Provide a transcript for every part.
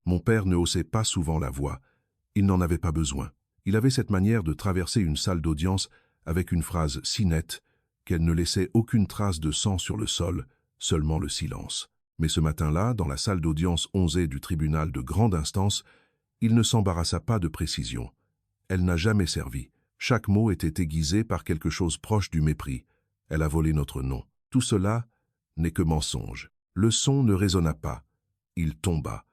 Mon père ne haussait pas souvent la voix. Il n'en avait pas besoin. Il avait cette manière de traverser une salle d'audience avec une phrase si nette qu'elle ne laissait aucune trace de sang sur le sol, seulement le silence. Mais ce matin-là, dans la salle d'audience 11 du tribunal de grande instance, il ne s'embarrassa pas de précision. Elle n'a jamais servi. Chaque mot était aiguisé par quelque chose proche du mépris. Elle a volé notre nom. Tout cela n'est que mensonge. Le son ne résonna pas. Il tomba.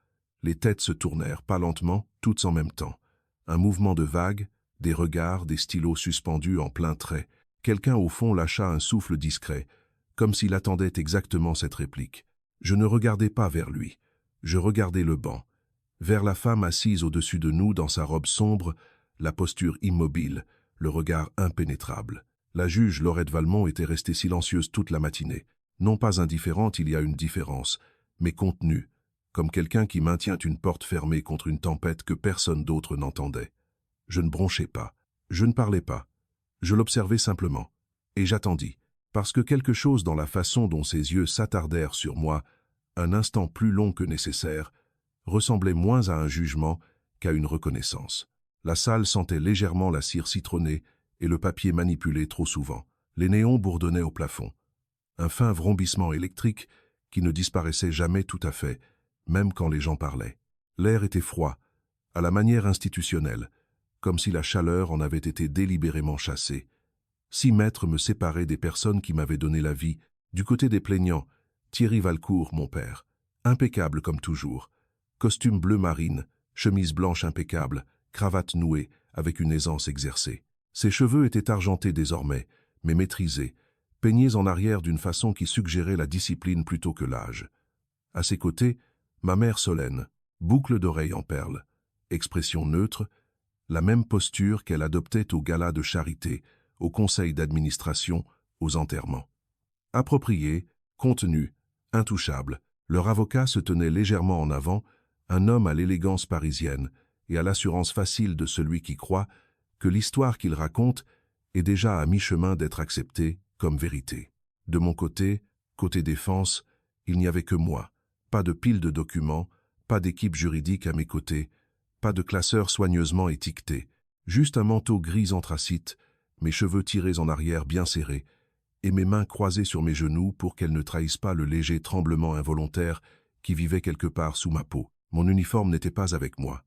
Les têtes se tournèrent, pas lentement, toutes en même temps. Un mouvement de vagues, des regards, des stylos suspendus en plein trait. Quelqu'un au fond lâcha un souffle discret, comme s'il attendait exactement cette réplique. Je ne regardais pas vers lui. Je regardais le banc. Vers la femme assise au-dessus de nous dans sa robe sombre, la posture immobile, le regard impénétrable. La juge Laurette Valmont était restée silencieuse toute la matinée. Non pas indifférente, il y a une différence, mais contenue, comme quelqu'un qui maintient une porte fermée contre une tempête que personne d'autre n'entendait. Je ne bronchais pas, je ne parlais pas, je l'observais simplement, et j'attendis, parce que quelque chose dans la façon dont ses yeux s'attardèrent sur moi, un instant plus long que nécessaire, ressemblait moins à un jugement qu'à une reconnaissance. La salle sentait légèrement la cire citronnée et le papier manipulé trop souvent. Les néons bourdonnaient au plafond. Un fin vrombissement électrique qui ne disparaissait jamais tout à fait, même quand les gens parlaient. L'air était froid, à la manière institutionnelle, comme si la chaleur en avait été délibérément chassée. 6 mètres me séparaient des personnes qui m'avaient donné la vie. Du côté des plaignants, Thierry Valcourt, mon père, impeccable comme toujours, costume bleu marine, chemise blanche impeccable, cravate nouée, avec une aisance exercée. Ses cheveux étaient argentés désormais, mais maîtrisés, peignés en arrière d'une façon qui suggérait la discipline plutôt que l'âge. À ses côtés, ma mère Solène, boucle d'oreilles en perles, expression neutre, la même posture qu'elle adoptait au gala de charité, au conseil d'administration, aux enterrements. Approprié, contenu, intouchable, leur avocat se tenait légèrement en avant, un homme à l'élégance parisienne et à l'assurance facile de celui qui croit que l'histoire qu'il raconte est déjà à mi-chemin d'être acceptée comme vérité. De mon côté, côté défense, il n'y avait que moi, pas de pile de documents, pas d'équipe juridique à mes côtés, pas de classeur soigneusement étiqueté, juste un manteau gris anthracite, mes cheveux tirés en arrière bien serrés, et mes mains croisées sur mes genoux pour qu'elles ne trahissent pas le léger tremblement involontaire qui vivait quelque part sous ma peau. Mon uniforme n'était pas avec moi.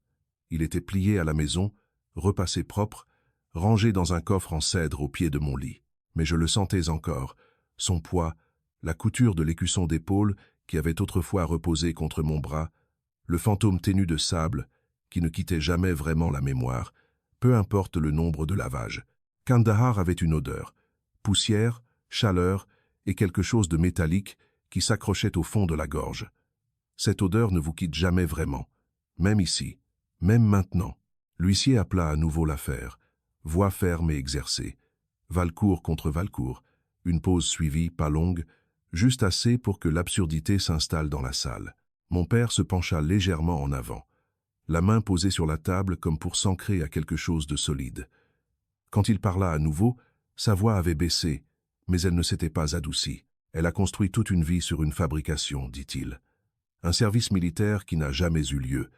Il était plié à la maison, repassé propre, rangé dans un coffre en cèdre au pied de mon lit. Mais je le sentais encore, son poids, la couture de l'écusson d'épaule qui avait autrefois reposé contre mon bras, le fantôme ténu de sable qui ne quittait jamais vraiment la mémoire, peu importe le nombre de lavages. Kandahar avait une odeur, poussière, chaleur et quelque chose de métallique qui s'accrochait au fond de la gorge. Cette odeur ne vous quitte jamais vraiment, même ici, même maintenant. L'huissier appela à nouveau l'affaire, voix ferme et exercée. Valcourt contre Valcourt, une pause suivie, pas longue, juste assez pour que l'absurdité s'installe dans la salle. Mon père se pencha légèrement en avant, la main posée sur la table comme pour s'ancrer à quelque chose de solide. Quand il parla à nouveau, sa voix avait baissé, mais elle ne s'était pas adoucie. Elle a construit toute une vie sur une fabrication, dit-il. Un service militaire qui n'a jamais eu lieu,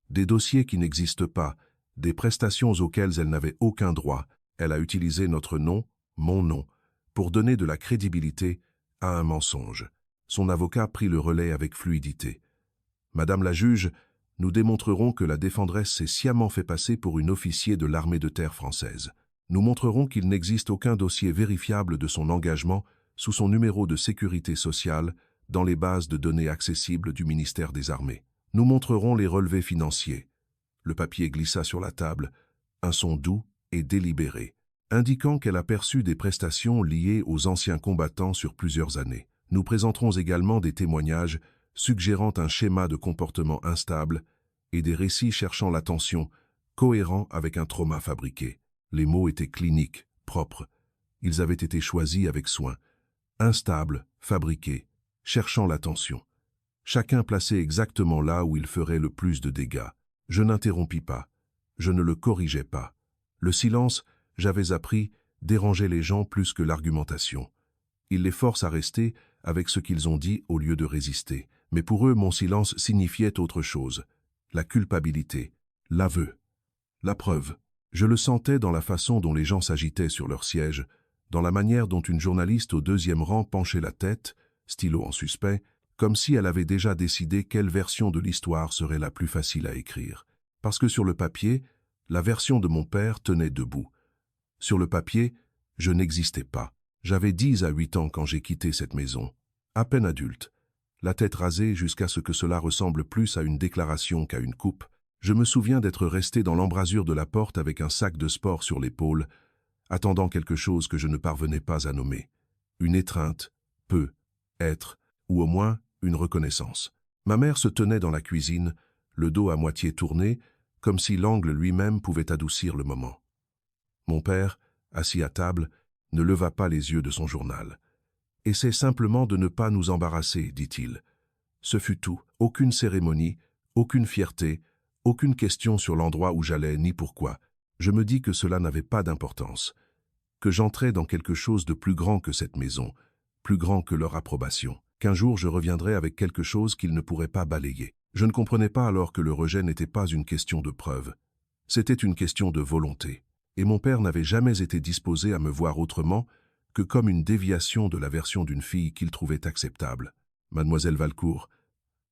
des dossiers qui n'existent pas, des prestations auxquelles elle n'avait aucun droit. Elle a utilisé notre nom, mon nom, pour donner de la crédibilité à un mensonge. Son avocat prit le relais avec fluidité. Madame la juge, nous démontrerons que la défendresse s'est sciemment fait passer pour une officier de l'armée de terre française. Nous montrerons qu'il n'existe aucun dossier vérifiable de son engagement sous son numéro de sécurité sociale dans les bases de données accessibles du ministère des Armées. Nous montrerons les relevés financiers. Le papier glissa sur la table, un son doux et délibéré, indiquant qu'elle a perçu des prestations liées aux anciens combattants sur plusieurs années. Nous présenterons également des témoignages suggérant un schéma de comportement instable et des récits cherchant l'attention, cohérents avec un trauma fabriqué. Les mots étaient cliniques, propres. Ils avaient été choisis avec soin. Instable, fabriqué, cherchant l'attention. Chacun placé exactement là où il ferait le plus de dégâts. Je n'interrompis pas. Je ne le corrigeais pas. Le silence, j'avais appris, dérangeait les gens plus que l'argumentation. Il les force à rester avec ce qu'ils ont dit au lieu de résister. Mais pour eux, mon silence signifiait autre chose. la culpabilité, l'aveu, la preuve. Je le sentais dans la façon dont les gens s'agitaient sur leur siège, dans la manière dont une journaliste au deuxième rang penchait la tête, stylo en suspect, comme si elle avait déjà décidé quelle version de l'histoire serait la plus facile à écrire. Parce que sur le papier, la version de mon père tenait debout. Sur le papier, je n'existais pas. J'avais 10 à 8 ans quand j'ai quitté cette maison, à peine adulte. La tête rasée jusqu'à ce que cela ressemble plus à une déclaration qu'à une coupe. Je me souviens d'être resté dans l'embrasure de la porte avec un sac de sport sur l'épaule, attendant quelque chose que je ne parvenais pas à nommer. Une étreinte, peut-être, ou au moins une reconnaissance. Ma mère se tenait dans la cuisine, le dos à moitié tourné, comme si l'angle lui-même pouvait adoucir le moment. Mon père, assis à table, ne leva pas les yeux de son journal. « Essaie simplement de ne pas nous embarrasser, dit-il. » Ce fut tout, aucune cérémonie, aucune fierté, aucune question sur l'endroit où j'allais ni pourquoi. Je me dis que cela n'avait pas d'importance, que j'entrais dans quelque chose de plus grand que cette maison, plus grand que leur approbation, qu'un jour je reviendrais avec quelque chose qu'ils ne pourraient pas balayer. Je ne comprenais pas alors que le rejet n'était pas une question de preuve. C'était une question de volonté. Et mon père n'avait jamais été disposé à me voir autrement que comme une déviation de la version d'une fille qu'il trouvait acceptable. « Mademoiselle Valcourt »,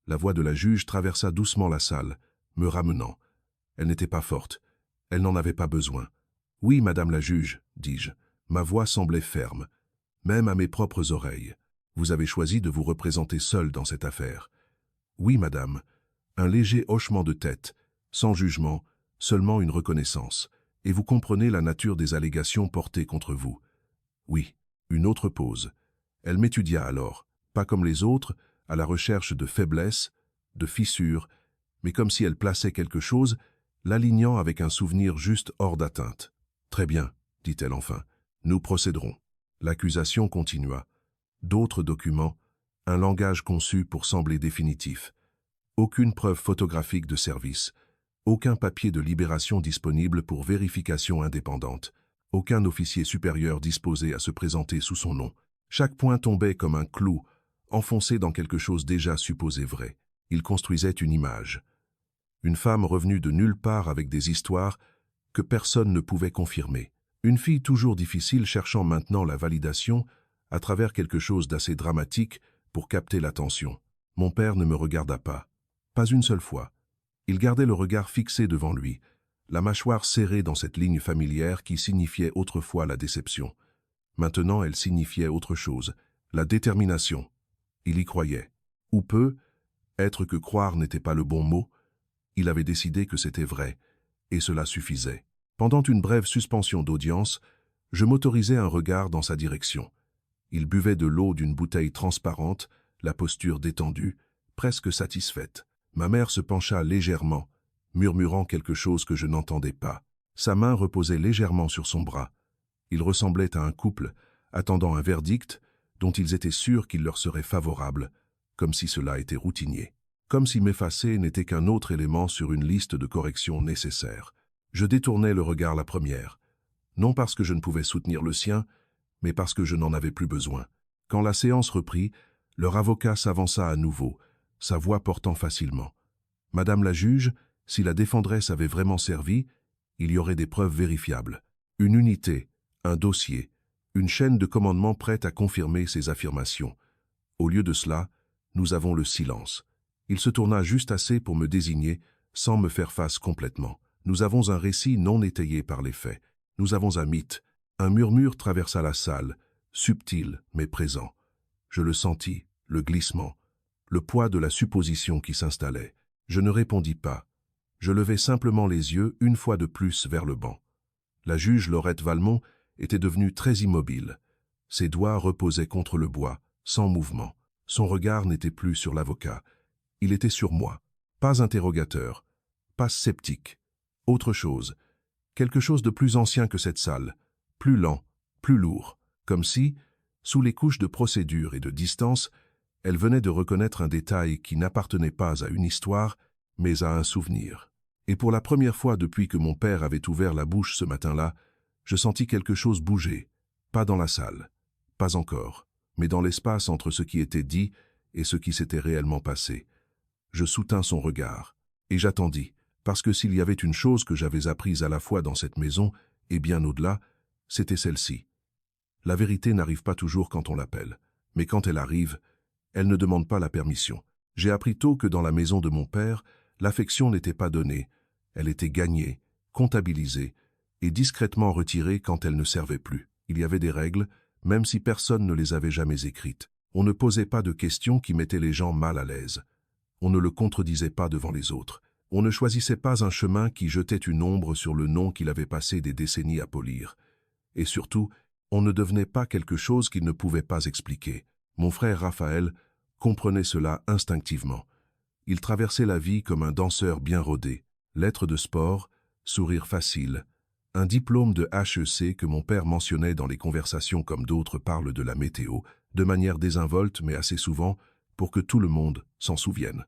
la voix de la juge traversa doucement la salle, me ramenant. Elle n'était pas forte. Elle n'en avait pas besoin. « Oui, madame la juge, dis-je. Ma voix semblait ferme, même à mes propres oreilles. Vous avez choisi de vous représenter seule dans cette affaire. »« Oui, madame. » Un léger hochement de tête, sans jugement, seulement une reconnaissance. « Et vous comprenez la nature des allégations portées contre vous. » Oui, une autre pause. Elle m'étudia alors, pas comme les autres, à la recherche de faiblesses, de fissures, mais comme si elle plaçait quelque chose, l'alignant avec un souvenir juste hors d'atteinte. « Très bien, dit-elle enfin, nous procéderons. » L'accusation continua. D'autres documents, un langage conçu pour sembler définitif. Aucune preuve photographique de service, aucun papier de libération disponible pour vérification indépendante, aucun officier supérieur disposé à se présenter sous son nom. Chaque point tombait comme un clou, enfoncé dans quelque chose déjà supposé vrai. Il construisait une image. Une femme revenue de nulle part avec des histoires que personne ne pouvait confirmer. Une fille toujours difficile cherchant maintenant la validation à travers quelque chose d'assez dramatique pour capter l'attention. Mon père ne me regarda pas. Pas une seule fois. Il gardait le regard fixé devant lui, la mâchoire serrée dans cette ligne familière qui signifiait autrefois la déception. Maintenant, elle signifiait autre chose, la détermination. Il y croyait. Ou peu, être que croire n'était pas le bon mot, il avait décidé que c'était vrai, et cela suffisait. Pendant une brève suspension d'audience, je m'autorisai un regard dans sa direction. Il buvait de l'eau d'une bouteille transparente, la posture détendue, presque satisfaite. Ma mère se pencha légèrement, murmurant quelque chose que je n'entendais pas. Sa main reposait légèrement sur son bras. Ils ressemblaient à un couple, attendant un verdict dont ils étaient sûrs qu'il leur serait favorable, comme si cela était routinier. Comme si m'effacer n'était qu'un autre élément sur une liste de corrections nécessaires. Je détournai le regard la première, non parce que je ne pouvais soutenir le sien, mais parce que je n'en avais plus besoin. Quand la séance reprit, leur avocat s'avança à nouveau, sa voix portant facilement. « Madame la juge, si la défendresse avait vraiment servi, il y aurait des preuves vérifiables. Une unité, un dossier, une chaîne de commandement prête à confirmer ces affirmations. Au lieu de cela, nous avons le silence. » Il se tourna juste assez pour me désigner, sans me faire face complètement. Nous avons un récit non étayé par les faits. Nous avons un mythe. Un murmure traversa la salle, subtil mais présent. Je le sentis, le glissement, le poids de la supposition qui s'installait. Je ne répondis pas. Je levai simplement les yeux une fois de plus vers le banc. La juge Laurette Valmont était devenue très immobile. Ses doigts reposaient contre le bois, sans mouvement. Son regard n'était plus sur l'avocat. Il était sur moi. Pas interrogateur, pas sceptique. Autre chose. Quelque chose de plus ancien que cette salle. Plus lent, plus lourd. Comme si, sous les couches de procédure et de distance, elle venait de reconnaître un détail qui n'appartenait pas à une histoire, mais à un souvenir. Et pour la première fois depuis que mon père avait ouvert la bouche ce matin-là, je sentis quelque chose bouger. Pas dans la salle, pas encore, mais dans l'espace entre ce qui était dit et ce qui s'était réellement passé. Je soutins son regard. Et j'attendis, parce que s'il y avait une chose que j'avais apprise à la fois dans cette maison et bien au-delà, c'était celle-ci. La vérité n'arrive pas toujours quand on l'appelle, mais quand elle arrive, elle ne demande pas la permission. J'ai appris tôt que dans la maison de mon père, l'affection n'était pas donnée, elle était gagnée, comptabilisée et discrètement retirée quand elle ne servait plus. Il y avait des règles, même si personne ne les avait jamais écrites. On ne posait pas de questions qui mettaient les gens mal à l'aise. On ne le contredisait pas devant les autres. On ne choisissait pas un chemin qui jetait une ombre sur le nom qu'il avait passé des décennies à polir. Et surtout, on ne devenait pas quelque chose qu'il ne pouvait pas expliquer. Mon frère Raphaël comprenait cela instinctivement. Il traversait la vie comme un danseur bien rodé. Lettres de sport, sourire facile, un diplôme de HEC que mon père mentionnait dans les conversations comme d'autres parlent de la météo, de manière désinvolte mais assez souvent pour que tout le monde s'en souvienne.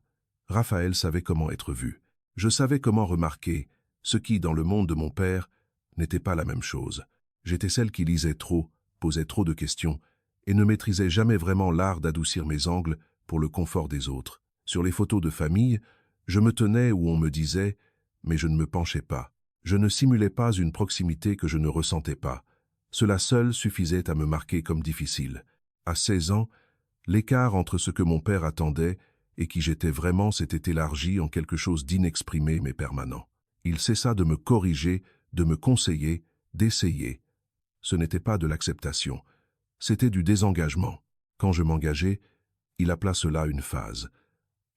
Raphaël savait comment être vu. Je savais comment remarquer ce qui, dans le monde de mon père, n'était pas la même chose. J'étais celle qui lisait trop, posait trop de questions et ne maîtrisait jamais vraiment l'art d'adoucir mes angles pour le confort des autres. Sur les photos de famille, je me tenais où on me disait, mais je ne me penchais pas. Je ne simulais pas une proximité que je ne ressentais pas. Cela seul suffisait à me marquer comme difficile. À 16 ans, l'écart entre ce que mon père attendait et qui j'étais vraiment s'était élargi en quelque chose d'inexprimé mais permanent. Il cessa de me corriger, de me conseiller, d'essayer. Ce n'était pas de l'acceptation, c'était du désengagement. Quand je m'engageais, il appela cela une phase.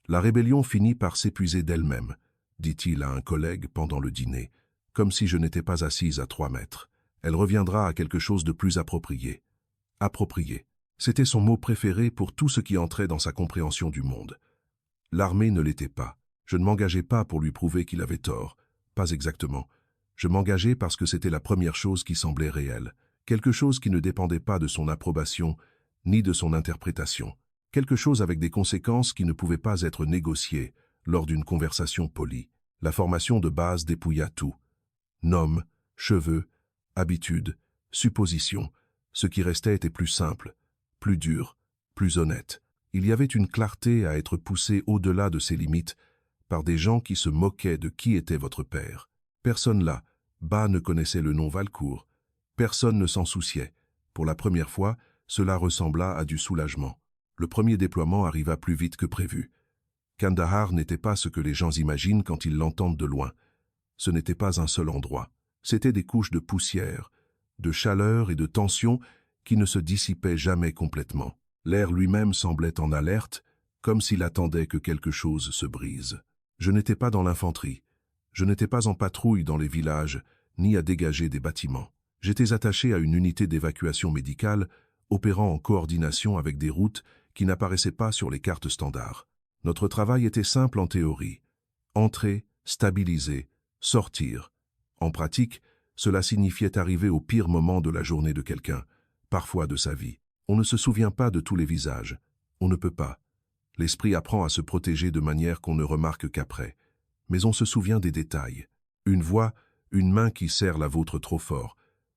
La rébellion finit par s'épuiser d'elle-même, dit-il à un collègue pendant le dîner, comme si je n'étais pas assise à 3 mètres. Elle reviendra à quelque chose de plus approprié. Approprié. C'était son mot préféré pour tout ce qui entrait dans sa compréhension du monde. L'armée ne l'était pas. Je ne m'engageais pas pour lui prouver qu'il avait tort. Pas exactement. Je m'engageais parce que c'était la première chose qui semblait réelle. Quelque chose qui ne dépendait pas de son approbation, ni de son interprétation. Quelque chose avec des conséquences qui ne pouvaient pas être négociées lors d'une conversation polie. La formation de base dépouilla tout. Nom, cheveux, habitudes, suppositions. Ce qui restait était plus simple, plus dur, plus honnête. Il y avait une clarté à être poussée au-delà de ses limites par des gens qui se moquaient de qui était votre père. Personne là, bas ne connaissait le nom Valcourt. Personne ne s'en souciait. Pour la première fois, cela ressembla à du soulagement. Le premier déploiement arriva plus vite que prévu. Kandahar n'était pas ce que les gens imaginent quand ils l'entendent de loin. Ce n'était pas un seul endroit. C'étaient des couches de poussière, de chaleur et de tension qui ne se dissipaient jamais complètement. L'air lui-même semblait en alerte, comme s'il attendait que quelque chose se brise. Je n'étais pas dans l'infanterie. Je n'étais pas en patrouille dans les villages, ni à dégager des bâtiments. J'étais attaché à une unité d'évacuation médicale, opérant en coordination avec des routes qui n'apparaissaient pas sur les cartes standards. Notre travail était simple en théorie. Entrer, stabiliser, sortir. En pratique, cela signifiait arriver au pire moment de la journée de quelqu'un, parfois de sa vie. On ne se souvient pas de tous les visages. On ne peut pas. L'esprit apprend à se protéger de manière qu'on ne remarque qu'après. Mais on se souvient des détails. Une voix, une main qui serre la vôtre trop fort.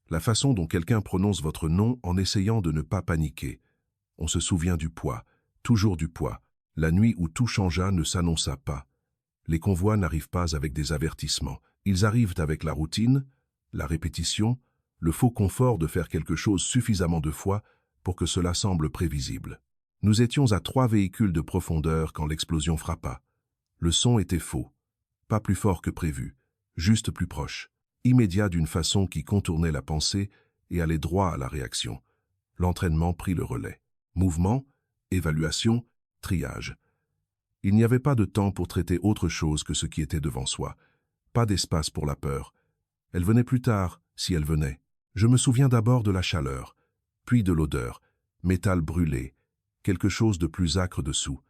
La façon dont quelqu'un prononce votre nom en essayant de ne pas paniquer. On se souvient du poids, toujours du poids. La nuit où tout changea ne s'annonça pas. Les convois n'arrivent pas avec des avertissements. Ils arrivent avec la routine, la répétition, le faux confort de faire quelque chose suffisamment de fois pour que cela semble prévisible. Nous étions à 3 véhicules de profondeur quand l'explosion frappa. Le son était faux, pas plus fort que prévu, juste plus proche, immédiat d'une façon qui contournait la pensée et allait droit à la réaction. L'entraînement prit le relais. Mouvement, évaluation, triage. Il n'y avait pas de temps pour traiter autre chose que ce qui était devant soi. Pas d'espace pour la peur. Elle venait plus tard, si elle venait. Je me souviens d'abord de la chaleur, puis de l'odeur, métal brûlé, quelque chose de plus âcre dessous.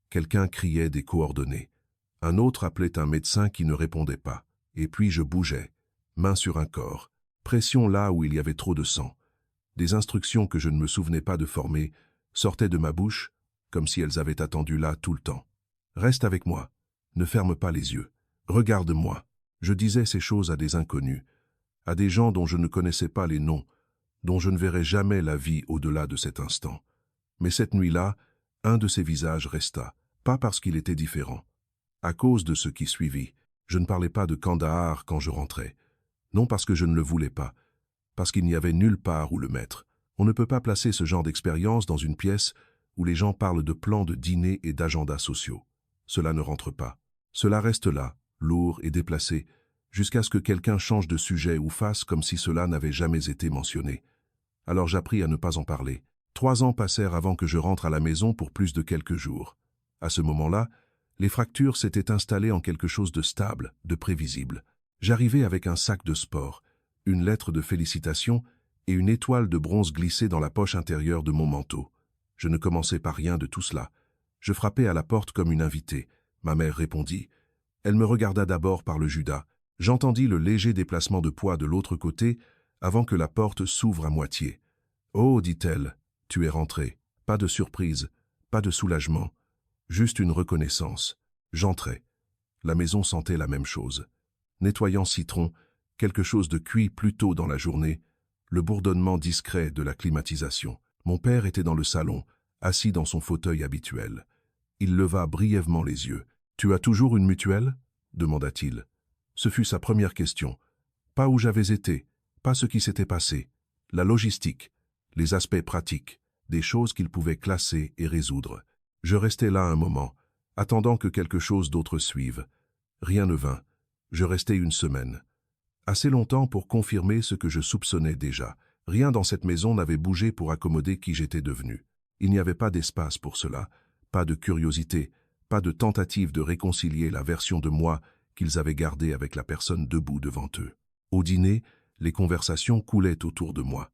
Quelqu'un criait des coordonnées. Un autre appelait un médecin qui ne répondait pas. Et puis je bougeais, main sur un corps, pression là où il y avait trop de sang. Des instructions que je ne me souvenais pas de former sortaient de ma bouche, comme si elles avaient attendu là tout le temps. Reste avec moi, ne ferme pas les yeux, regarde-moi. Je disais ces choses à des inconnus, à des gens dont je ne connaissais pas les noms, dont je ne verrais jamais la vie au-delà de cet instant. Mais cette nuit-là, un de ces visages resta, pas parce qu'il était différent, À cause de ce qui suivit, je ne parlais pas de Kandahar quand je rentrais. Non parce que je ne le voulais pas, parce qu'il n'y avait nulle part où le mettre. On ne peut pas placer ce genre d'expérience dans une pièce où les gens parlent de plans de dîner et d'agendas sociaux. Cela ne rentre pas. Cela reste là, lourd et déplacé, jusqu'à ce que quelqu'un change de sujet ou fasse comme si cela n'avait jamais été mentionné. Alors j'appris à ne pas en parler. 3 ans passèrent avant que je rentre à la maison pour plus de quelques jours. À ce moment-là, les fractures s'étaient installées en quelque chose de stable, de prévisible. J'arrivais avec un sac de sport, une lettre de félicitations et une étoile de bronze glissée dans la poche intérieure de mon manteau. Je ne commençais par rien de tout cela. Je frappais à la porte comme une invitée. Ma mère répondit. Elle me regarda d'abord par le judas. J'entendis le léger déplacement de poids de l'autre côté avant que la porte s'ouvre à moitié. « Oh, dit-elle, tu es rentré. » Pas de surprise, pas de soulagement, juste une reconnaissance. J'entrai. La maison sentait la même chose. Nettoyant citron, quelque chose de cuit plus tôt dans la journée, le bourdonnement discret de la climatisation. Mon père était dans le salon, assis dans son fauteuil habituel. Il leva brièvement les yeux. « Tu as toujours une mutuelle ?» demanda-t-il. Ce fut sa première question. Pas où j'avais été, pas ce qui s'était passé. La logistique, les aspects pratiques, des choses qu'il pouvait classer et résoudre. Je restai là un moment, attendant que quelque chose d'autre suive. Rien ne vint. Je restai une semaine. Assez longtemps pour confirmer ce que je soupçonnais déjà. Rien dans cette maison n'avait bougé pour accommoder qui j'étais devenu. Il n'y avait pas d'espace pour cela, pas de curiosité, pas de tentative de réconcilier la version de moi qu'ils avaient gardée avec la personne debout devant eux. Au dîner, les conversations coulaient autour de moi.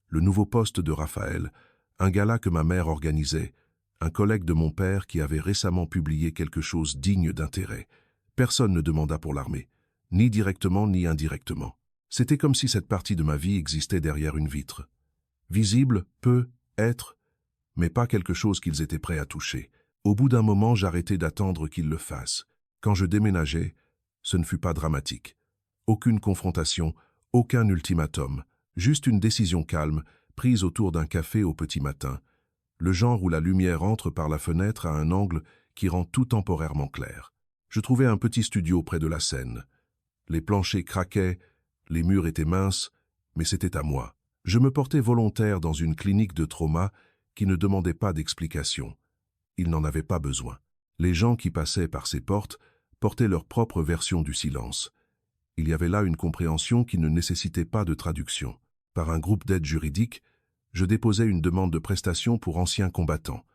Le nouveau poste de Raphaël, un gala que ma mère organisait, un collègue de mon père qui avait récemment publié quelque chose digne d'intérêt. Personne ne demanda pour l'armée, ni directement ni indirectement. C'était comme si cette partie de ma vie existait derrière une vitre. Visible, peu, être, mais pas quelque chose qu'ils étaient prêts à toucher. Au bout d'un moment, j'arrêtai d'attendre qu'ils le fassent. Quand je déménageai, ce ne fut pas dramatique. Aucune confrontation, aucun ultimatum, juste une décision calme, prise autour d'un café au petit matin. Le genre où la lumière entre par la fenêtre à un angle qui rend tout temporairement clair. Je trouvai un petit studio près de la Seine. Les planchers craquaient, les murs étaient minces, mais c'était à moi. Je me portais volontaire dans une clinique de trauma qui ne demandait pas d'explication. Il n'en avait pas besoin. Les gens qui passaient par ces portes portaient leur propre version du silence. Il y avait là une compréhension qui ne nécessitait pas de traduction. Par un groupe d'aide juridique, je déposai une demande de prestation pour anciens combattants.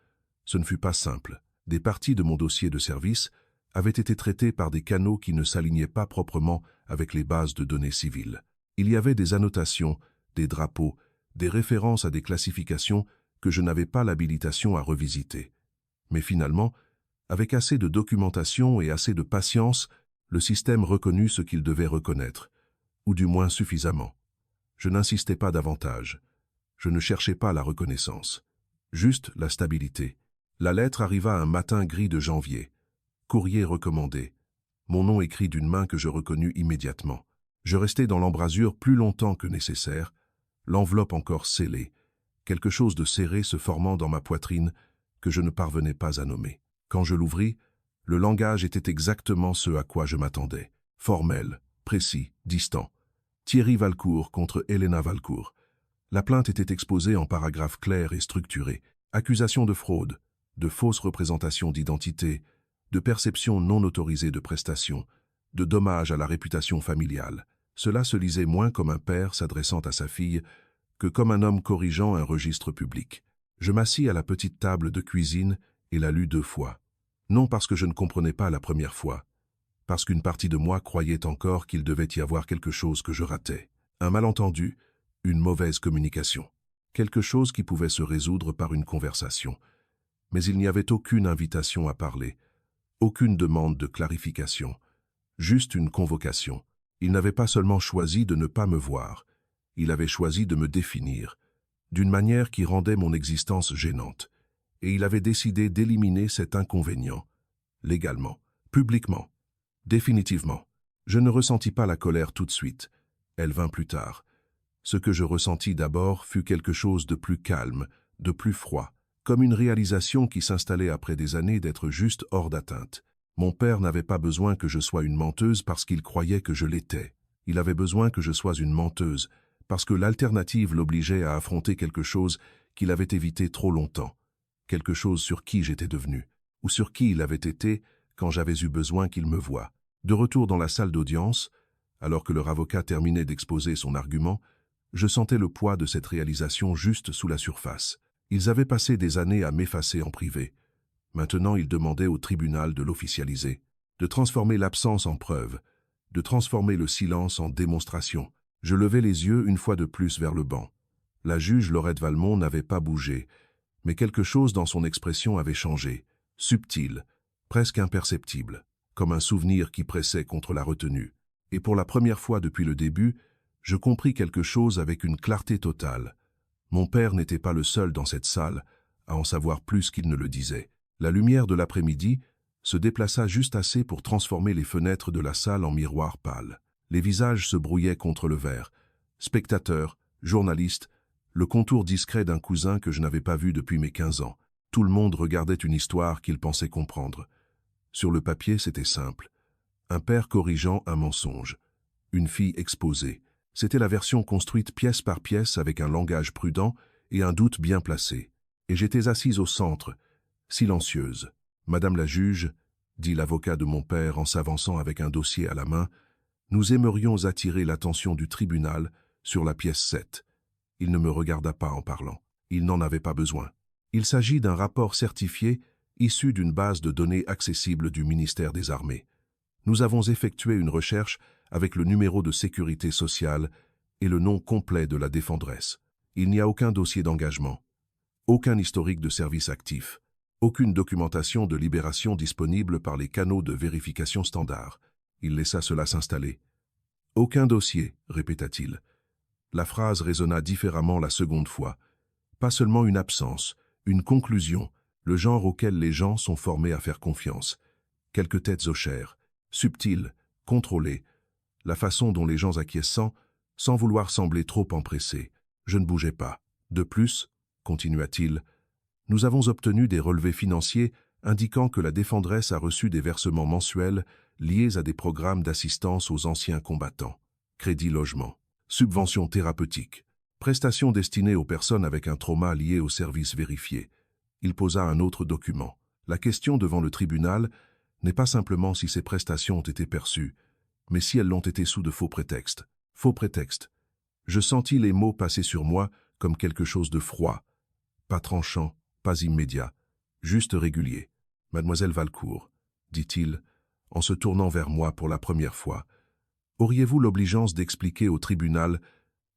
Ce ne fut pas simple. Des parties de mon dossier de service avaient été traitées par des canaux qui ne s'alignaient pas proprement avec les bases de données civiles. Il y avait des annotations, des drapeaux, des références à des classifications que je n'avais pas l'habilitation à revisiter. Mais finalement, avec assez de documentation et assez de patience, le système reconnut ce qu'il devait reconnaître, ou du moins suffisamment. Je n'insistais pas davantage. Je ne cherchais pas la reconnaissance, juste la stabilité. La lettre arriva un matin gris de janvier. Courrier recommandé. Mon nom écrit d'une main que je reconnus immédiatement. Je restai dans l'embrasure plus longtemps que nécessaire, l'enveloppe encore scellée, quelque chose de serré se formant dans ma poitrine que je ne parvenais pas à nommer. Quand je l'ouvris, le langage était exactement ce à quoi je m'attendais. Formel, précis, distant. Thierry Valcourt contre Helena Valcourt. La plainte était exposée en paragraphes clairs et structurés. Accusation de fraude, de fausse représentation d'identité, de perception non autorisée de prestations, de dommages à la réputation familiale. Cela se lisait moins comme un père s'adressant à sa fille que comme un homme corrigeant un registre public. Je m'assis à la petite table de cuisine et la lus 2 fois. Non parce que je ne comprenais pas la première fois, parce qu'une partie de moi croyait encore qu'il devait y avoir quelque chose que je ratais. Un malentendu, une mauvaise communication. Quelque chose qui pouvait se résoudre par une conversation. Mais il n'y avait aucune invitation à parler, aucune demande de clarification, juste une convocation. Il n'avait pas seulement choisi de ne pas me voir, il avait choisi de me définir, d'une manière qui rendait mon existence gênante. Et il avait décidé d'éliminer cet inconvénient, légalement, publiquement, définitivement. Je ne ressentis pas la colère tout de suite, elle vint plus tard. Ce que je ressentis d'abord fut quelque chose de plus calme, de plus froid, comme une réalisation qui s'installait après des années d'être juste hors d'atteinte. Mon père n'avait pas besoin que je sois une menteuse parce qu'il croyait que je l'étais. Il avait besoin que je sois une menteuse parce que l'alternative l'obligeait à affronter quelque chose qu'il avait évité trop longtemps, quelque chose sur qui j'étais devenu, ou sur qui il avait été quand j'avais eu besoin qu'il me voie. De retour dans la salle d'audience, alors que leur avocat terminait d'exposer son argument, je sentais le poids de cette réalisation juste sous la surface. Ils avaient passé des années à m'effacer en privé. Maintenant, ils demandaient au tribunal de l'officialiser, de transformer l'absence en preuve, de transformer le silence en démonstration. Je levai les yeux une fois de plus vers le banc. La juge Laurette Valmont n'avait pas bougé, mais quelque chose dans son expression avait changé, subtil, presque imperceptible, comme un souvenir qui pressait contre la retenue. Et pour la première fois depuis le début, je compris quelque chose avec une clarté totale. Mon père n'était pas le seul dans cette salle à en savoir plus qu'il ne le disait. La lumière de l'après-midi se déplaça juste assez pour transformer les fenêtres de la salle en miroirs pâles. Les visages se brouillaient contre le verre. Spectateurs, journalistes, le contour discret d'un cousin que je n'avais pas vu depuis mes 15 ans. Tout le monde regardait une histoire qu'il pensait comprendre. Sur le papier, c'était simple. Un père corrigeant un mensonge. Une fille exposée. C'était la version construite pièce par pièce avec un langage prudent et un doute bien placé. Et j'étais assise au centre, silencieuse. « Madame la juge, » dit l'avocat de mon père en s'avançant avec un dossier à la main, « nous aimerions attirer l'attention du tribunal sur la pièce 7. » Il ne me regarda pas en parlant. Il n'en avait pas besoin. Il s'agit d'un rapport certifié issu d'une base de données accessible du ministère des Armées. Nous avons effectué une recherche avec le numéro de sécurité sociale et le nom complet de la défendresse. Il n'y a aucun dossier d'engagement, aucun historique de service actif, aucune documentation de libération disponible par les canaux de vérification standard. Il laissa cela s'installer. « Aucun dossier », répéta-t-il. La phrase résonna différemment la seconde fois. Pas seulement une absence, une conclusion, le genre auquel les gens sont formés à faire confiance. Quelques têtes hochèrent, subtiles, contrôlées, la façon dont les gens acquiescent sans vouloir sembler trop empressés. Je ne bougeais pas. De plus, continua-t-il, nous avons obtenu des relevés financiers indiquant que la défendresse a reçu des versements mensuels liés à des programmes d'assistance aux anciens combattants. Crédit logement, subventions thérapeutiques, prestations destinées aux personnes avec un trauma lié au service vérifié. Il posa un autre document. La question devant le tribunal n'est pas simplement si ces prestations ont été perçues, mais si elles l'ont été sous de faux prétextes. Faux prétextes. Je sentis les mots passer sur moi comme quelque chose de froid, pas tranchant, pas immédiat, juste régulier. « Mademoiselle Valcourt, » dit-il, en se tournant vers moi pour la première fois, « auriez-vous l'obligeance d'expliquer au tribunal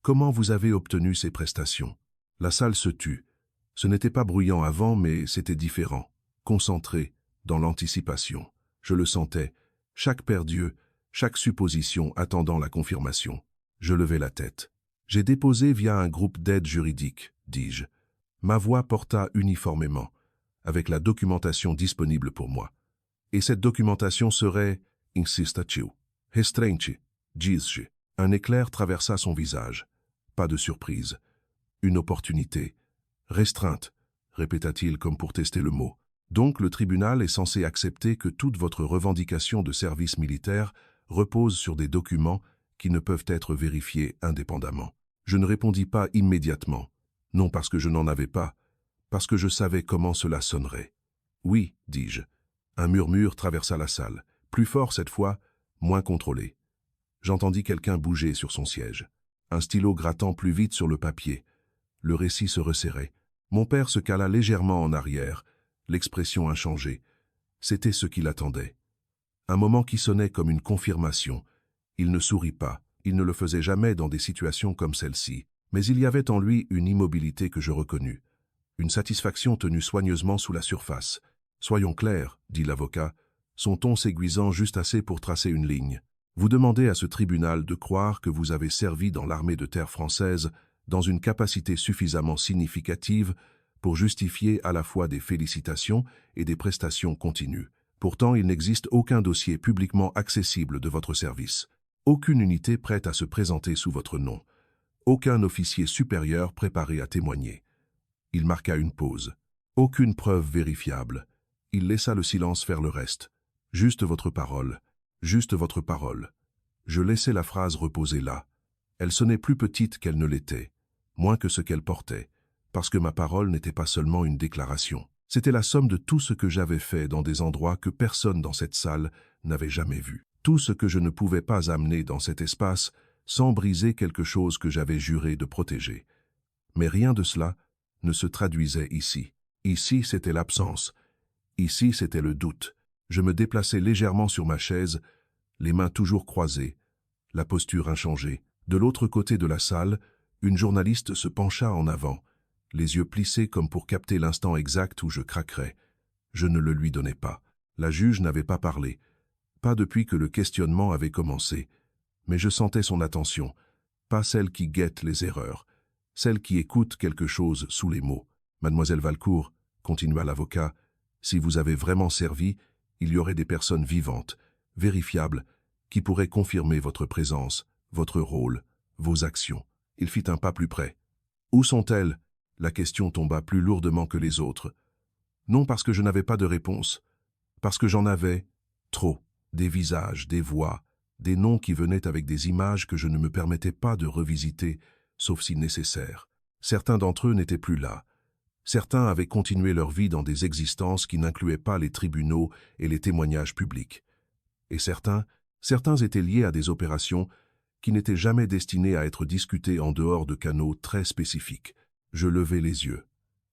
comment vous avez obtenu ces prestations ?» La salle se tut. Ce n'était pas bruyant avant, mais c'était différent, concentré, dans l'anticipation. Je le sentais, chaque paire d'yeux, chaque supposition attendant la confirmation. Je levai la tête. « J'ai déposé via un groupe d'aide juridique, dis-je. » Ma voix porta uniformément, avec la documentation disponible pour moi. Et cette documentation serait « insistatiu, restreinte, dis-je ». Un éclair traversa son visage. Pas de surprise. Une opportunité. « Restreinte », répéta-t-il comme pour tester le mot. « Donc le tribunal est censé accepter que toute votre revendication de service militaire repose sur des documents qui ne peuvent être vérifiés indépendamment. » Je ne répondis pas immédiatement. Non parce que je n'en avais pas, parce que je savais comment cela sonnerait. « Oui, dis-je. » Un murmure traversa la salle, plus fort cette fois, moins contrôlé. J'entendis quelqu'un bouger sur son siège, un stylo grattant plus vite sur le papier. Le récit se resserrait. Mon père se cala légèrement en arrière, l'expression inchangée. C'était ce qu'il attendait. Un moment qui sonnait comme une confirmation. Il ne sourit pas, il ne le faisait jamais dans des situations comme celle-ci. Mais il y avait en lui une immobilité que je reconnus, une satisfaction tenue soigneusement sous la surface. « Soyons clairs, » dit l'avocat, son ton s'aiguisant juste assez pour tracer une ligne. « Vous demandez à ce tribunal de croire que vous avez servi dans l'armée de terre française dans une capacité suffisamment significative pour justifier à la fois des félicitations et des prestations continues. Pourtant, il n'existe aucun dossier publiquement accessible de votre service, aucune unité prête à se présenter sous votre nom. Aucun officier supérieur préparé à témoigner. » Il marqua une pause. Aucune preuve vérifiable. Il laissa le silence faire le reste. Juste votre parole. Juste votre parole. » Je laissai la phrase reposer là. Elle sonnait plus petite qu'elle ne l'était, moins que ce qu'elle portait, parce que ma parole n'était pas seulement une déclaration. C'était la somme de tout ce que j'avais fait dans des endroits que personne dans cette salle n'avait jamais vus. Tout ce que je ne pouvais pas amener dans cet espace sans briser quelque chose que j'avais juré de protéger. Mais rien de cela ne se traduisait ici. Ici, c'était l'absence. Ici, c'était le doute. Je me déplaçais légèrement sur ma chaise, les mains toujours croisées, la posture inchangée. De l'autre côté de la salle, une journaliste se pencha en avant, les yeux plissés comme pour capter l'instant exact où je craquerais. Je ne le lui donnais pas. La juge n'avait pas parlé, pas depuis que le questionnement avait commencé, mais je sentais son attention, pas celle qui guette les erreurs, celle qui écoute quelque chose sous les mots. « Mademoiselle Valcourt, » continua l'avocat, « si vous avez vraiment servi, il y aurait des personnes vivantes, vérifiables, qui pourraient confirmer votre présence, votre rôle, vos actions. » Il fit un pas plus près. « Où sont-elles » La question tomba plus lourdement que les autres. Non parce que je n'avais pas de réponse, parce que j'en avais trop. Des visages, des voix, des noms qui venaient avec des images que je ne me permettais pas de revisiter, sauf si nécessaire. Certains d'entre eux n'étaient plus là. Certains avaient continué leur vie dans des existences qui n'incluaient pas les tribunaux et les témoignages publics. Et certains étaient liés à des opérations qui n'étaient jamais destinées à être discutées en dehors de canaux très spécifiques. Je levai les yeux,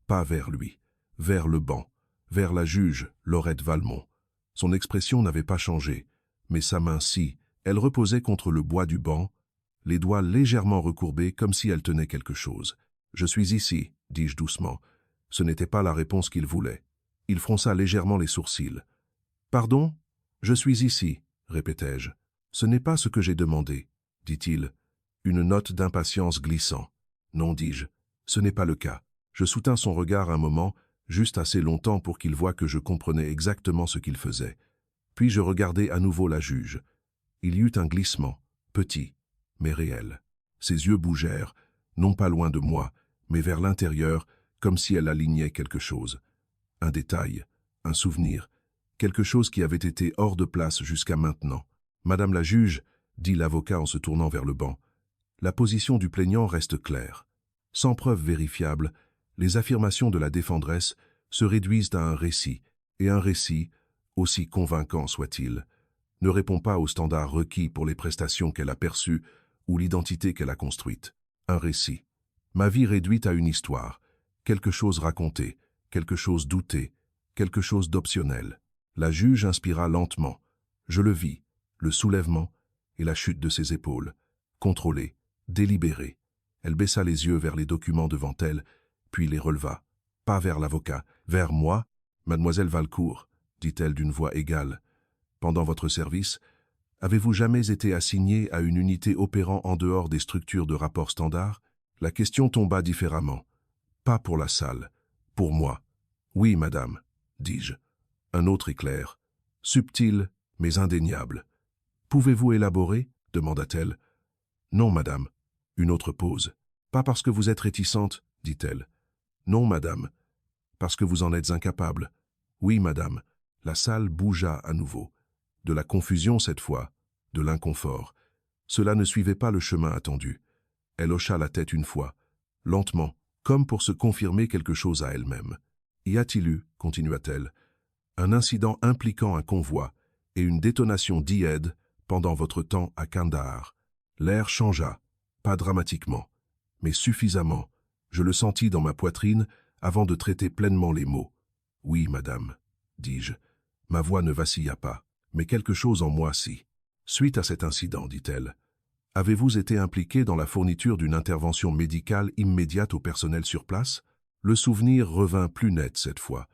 pas vers lui, vers le banc, vers la juge, Laurette Valmont. Son expression n'avait pas changé, mais sa main si, elle reposait contre le bois du banc, les doigts légèrement recourbés comme si elle tenait quelque chose. « Je suis ici, » dis-je doucement. Ce n'était pas la réponse qu'il voulait. Il fronça légèrement les sourcils. « Pardon ? Je suis ici, » répétai-je. « Ce n'est pas ce que j'ai demandé, » dit-il, une note d'impatience glissant. « Non, dis-je, ce n'est pas le cas. » Je soutins son regard un moment, juste assez longtemps pour qu'il voie que je comprenais exactement ce qu'il faisait. Puis je regardai à nouveau la juge. Il y eut un glissement, petit, mais réel. Ses yeux bougèrent, non pas loin de moi, mais vers l'intérieur, comme si elle alignait quelque chose. Un détail, un souvenir, quelque chose qui avait été hors de place jusqu'à maintenant. « Madame la juge, » dit l'avocat en se tournant vers le banc, « la position du plaignant reste claire. Sans preuve vérifiable, les affirmations de la défendresse se réduisent à un récit, et un récit, aussi convaincant soit-il, ne répond pas aux standards requis pour les prestations qu'elle a perçues ou l'identité qu'elle a construite. Un récit. Ma vie réduite à une histoire, quelque chose raconté, quelque chose douté, quelque chose d'optionnel. » La juge inspira lentement. Je le vis, le soulèvement et la chute de ses épaules. Contrôlée, délibérée. Elle baissa les yeux vers les documents devant elle, puis les releva. Pas vers l'avocat, vers moi. « Mademoiselle Valcourt, » dit-elle d'une voix égale, « pendant votre service, avez-vous jamais été assignée à une unité opérant en dehors des structures de rapport standard ?» La question tomba différemment. Pas pour la salle, pour moi. « Oui, madame, » dis-je. Un autre éclair, subtil mais indéniable. « Pouvez-vous élaborer ?» demanda-t-elle. « Non, madame. » Une autre pause. « Pas parce que vous êtes réticente, » dit-elle. « Non, madame. Parce que vous en êtes incapable. »« Oui, madame. » La salle bougea à nouveau. De la confusion cette fois, de l'inconfort. Cela ne suivait pas le chemin attendu. Elle hocha la tête une fois, lentement, comme pour se confirmer quelque chose à elle-même. « Y a-t-il eu, » continua-t-elle, « un incident impliquant un convoi et une détonation d'IED pendant votre temps à Kandahar ?» L'air changea, pas dramatiquement, mais suffisamment. Je le sentis dans ma poitrine avant de traiter pleinement les mots. « Oui, madame, » dis-je. Ma voix ne vacilla pas, mais quelque chose en moi si. « Suite à cet incident, » dit-elle, « avez-vous été impliqué dans la fourniture d'une intervention médicale immédiate au personnel sur place ?» Le souvenir revint plus net cette fois.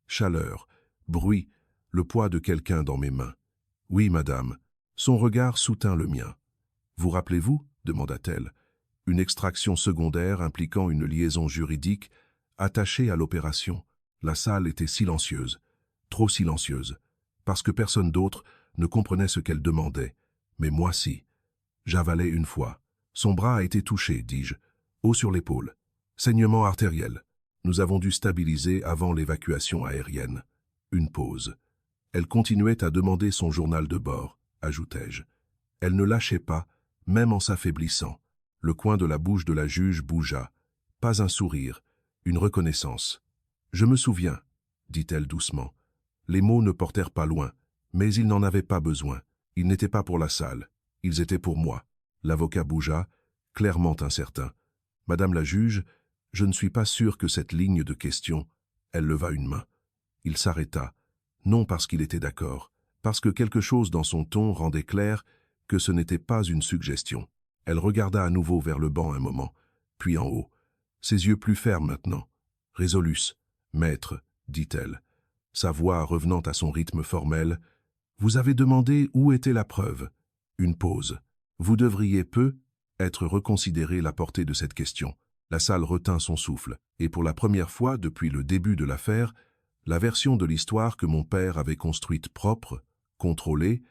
Chaleur, bruit, le poids de quelqu'un dans mes mains. « Oui, madame. » Son regard soutint le mien. « Vous rappelez-vous » demanda-t-elle. Une extraction secondaire impliquant une liaison juridique attachée à l'opération. La salle était silencieuse, trop silencieuse, parce que personne d'autre ne comprenait ce qu'elle demandait. Mais moi si. J'avalai une fois. Son bras a été touché, dis-je, haut sur l'épaule. Saignement artériel. Nous avons dû stabiliser avant l'évacuation aérienne. Une pause. Elle continuait à demander son journal de bord, ajoutai-je. Elle ne lâchait pas, même en s'affaiblissant. Le coin de la bouche de la juge bougea. Pas un sourire, une reconnaissance. « Je me souviens, » dit-elle doucement. Les mots ne portèrent pas loin, mais ils n'en avaient pas besoin. Ils n'étaient pas pour la salle, ils étaient pour moi. L'avocat bougea, clairement incertain. « Madame la juge, je ne suis pas sûr que cette ligne de questions... » Elle leva une main. Il s'arrêta, non parce qu'il était d'accord, parce que quelque chose dans son ton rendait clair que ce n'était pas une suggestion. Elle regarda à nouveau vers le banc un moment, puis en haut, ses yeux plus fermes maintenant. « Résolus, maître, » dit-elle, sa voix revenant à son rythme formel. « Vous avez demandé où était la preuve. » Une pause. « Vous devriez être reconsidéré la portée de cette question. » La salle retint son souffle, et pour la première fois depuis le début de l'affaire, la version de l'histoire que mon père avait construite propre, contrôlée,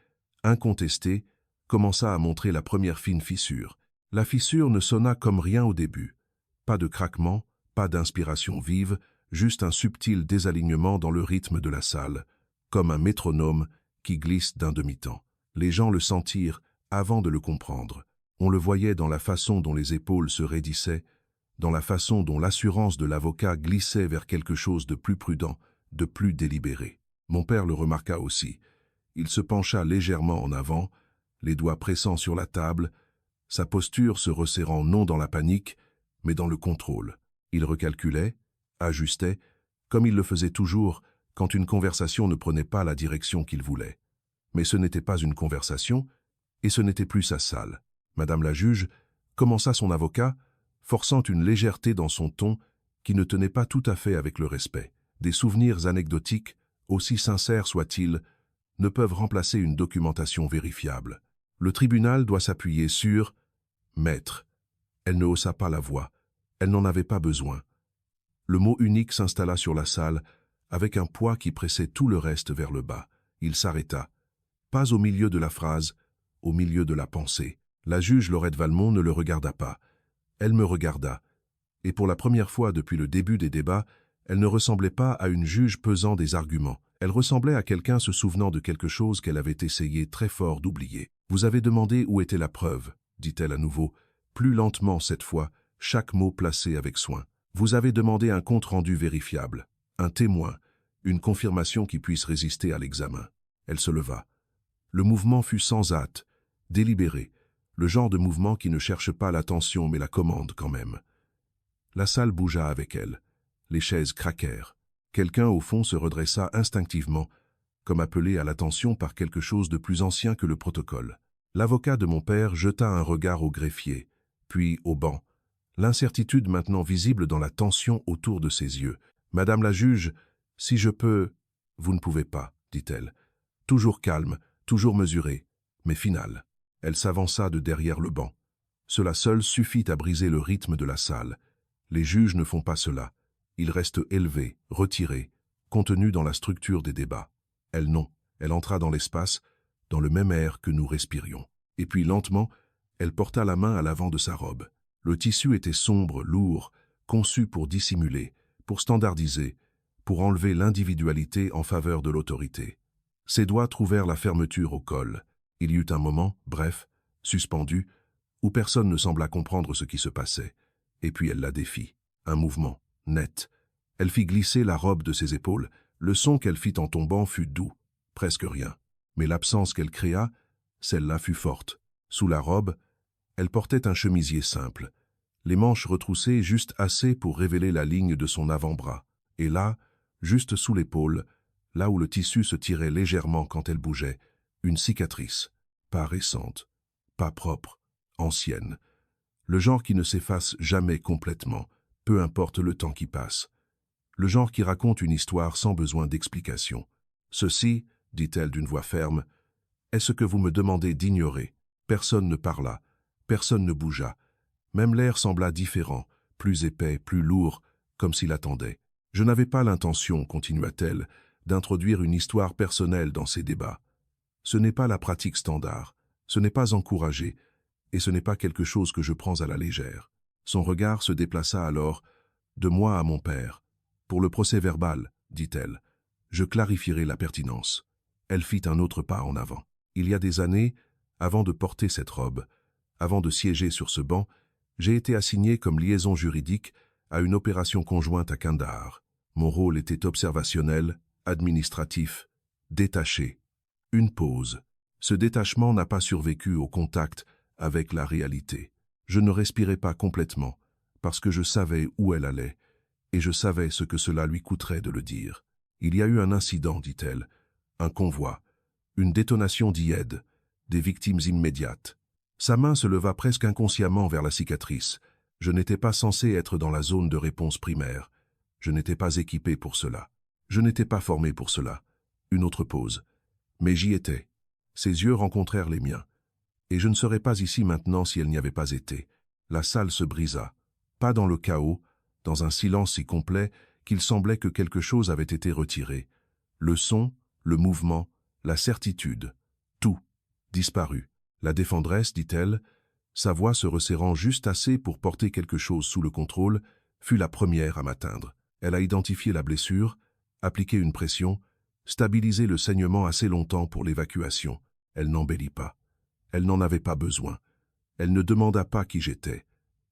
incontestée, commença à montrer la première fine fissure. La fissure ne sonna comme rien au début. Pas de craquement, pas d'inspiration vive, juste un subtil désalignement dans le rythme de la salle, comme un métronome qui glisse d'un demi-temps. Les gens le sentirent avant de le comprendre. On le voyait dans la façon dont les épaules se raidissaient, dans la façon dont l'assurance de l'avocat glissait vers quelque chose de plus prudent, de plus délibéré. Mon père le remarqua aussi. Il se pencha légèrement en avant, les doigts pressant sur la table, sa posture se resserrant non dans la panique, mais dans le contrôle. Il recalculait, ajustait, comme il le faisait toujours quand une conversation ne prenait pas la direction qu'il voulait. Mais ce n'était pas une conversation, et ce n'était plus sa salle. Madame la juge, commença son avocat, forçant une légèreté dans son ton qui ne tenait pas tout à fait avec le respect. Des souvenirs anecdotiques, aussi sincères soient-ils, ne peuvent remplacer une documentation vérifiable. Le tribunal doit s'appuyer sur « maître ». Elle ne haussa pas la voix, elle n'en avait pas besoin. Le mot unique s'installa sur la salle, avec un poids qui pressait tout le reste vers le bas. Il s'arrêta. Pas au milieu de la phrase, au milieu de la pensée. La juge Laurette Valmont ne le regarda pas. Elle me regarda, et pour la première fois depuis le début des débats, elle ne ressemblait pas à une juge pesant des arguments. Elle ressemblait à quelqu'un se souvenant de quelque chose qu'elle avait essayé très fort d'oublier. « Vous avez demandé où était la preuve, » dit-elle à nouveau, plus lentement cette fois, chaque mot placé avec soin. « Vous avez demandé un compte-rendu vérifiable, un témoin, une confirmation qui puisse résister à l'examen. » Elle se leva. Le mouvement fut sans hâte, délibéré, le genre de mouvement qui ne cherche pas l'attention mais la commande quand même. La salle bougea avec elle. Les chaises craquèrent. Quelqu'un au fond se redressa instinctivement, comme appelé à l'attention par quelque chose de plus ancien que le protocole. L'avocat de mon père jeta un regard au greffier, puis au banc, l'incertitude maintenant visible dans la tension autour de ses yeux. « Madame la juge, si je peux... » « Vous ne pouvez pas, » dit-elle. Toujours calme, toujours mesurée, mais finale. Elle s'avança de derrière le banc. Cela seul suffit à briser le rythme de la salle. Les juges ne font pas cela. Ils restent élevés, retirés, contenus dans la structure des débats. Elle non, elle entra dans l'espace, dans le même air que nous respirions. Et puis lentement, elle porta la main à l'avant de sa robe. Le tissu était sombre, lourd, conçu pour dissimuler, pour standardiser, pour enlever l'individualité en faveur de l'autorité. Ses doigts trouvèrent la fermeture au col. Il y eut un moment, bref, suspendu, où personne ne sembla comprendre ce qui se passait. Et puis elle la défit. Un mouvement, net. Elle fit glisser la robe de ses épaules. Le son qu'elle fit en tombant fut doux, presque rien. Mais l'absence qu'elle créa, celle-là fut forte. Sous la robe, elle portait un chemisier simple, les manches retroussées juste assez pour révéler la ligne de son avant-bras. Et là, juste sous l'épaule, là où le tissu se tirait légèrement quand elle bougeait, une cicatrice. Pas récente, pas propre, ancienne. Le genre qui ne s'efface jamais complètement, peu importe le temps qui passe. Le genre qui raconte une histoire sans besoin d'explication. « Ceci, dit-elle d'une voix ferme, est ce que vous me demandez d'ignorer. » Personne ne parla, personne ne bougea. Même l'air sembla différent, plus épais, plus lourd, comme s'il attendait. « Je n'avais pas l'intention, continua-t-elle, d'introduire une histoire personnelle dans ces débats. Ce n'est pas la pratique standard, ce n'est pas encouragé, et ce n'est pas quelque chose que je prends à la légère. » Son regard se déplaça alors, de moi à mon père. « Pour le procès-verbal, dit-elle, je clarifierai la pertinence. Elle fit un autre pas en avant. Il y a des années, avant de porter cette robe, avant de siéger sur ce banc, j'ai été assigné comme liaison juridique à une opération conjointe à Kandahar. Mon rôle était observationnel, administratif, détaché. Une pause. Ce détachement n'a pas survécu au contact avec la réalité. Je ne respirais pas complètement, parce que je savais où elle allait, et je savais ce que cela lui coûterait de le dire. Il y a eu un incident, dit-elle, un convoi, une détonation d'IED, des victimes immédiates. Sa main se leva presque inconsciemment vers la cicatrice. Je n'étais pas censé être dans la zone de réponse primaire. Je n'étais pas équipé pour cela. Je n'étais pas formé pour cela. Une autre pause. Mais j'y étais. Ses yeux rencontrèrent les miens. Et je ne serais pas ici maintenant si elle n'y avait pas été. La salle se brisa. Pas dans le chaos, dans un silence si complet qu'il semblait que quelque chose avait été retiré. Le son, le mouvement, la certitude, tout, disparut. La défendresse, dit-elle, sa voix se resserrant juste assez pour porter quelque chose sous le contrôle, fut la première à m'atteindre. Elle a identifié la blessure, appliqué une pression, stabilisé le saignement assez longtemps pour l'évacuation. Elle n'embellit pas. Elle n'en avait pas besoin. Elle ne demanda pas qui j'étais.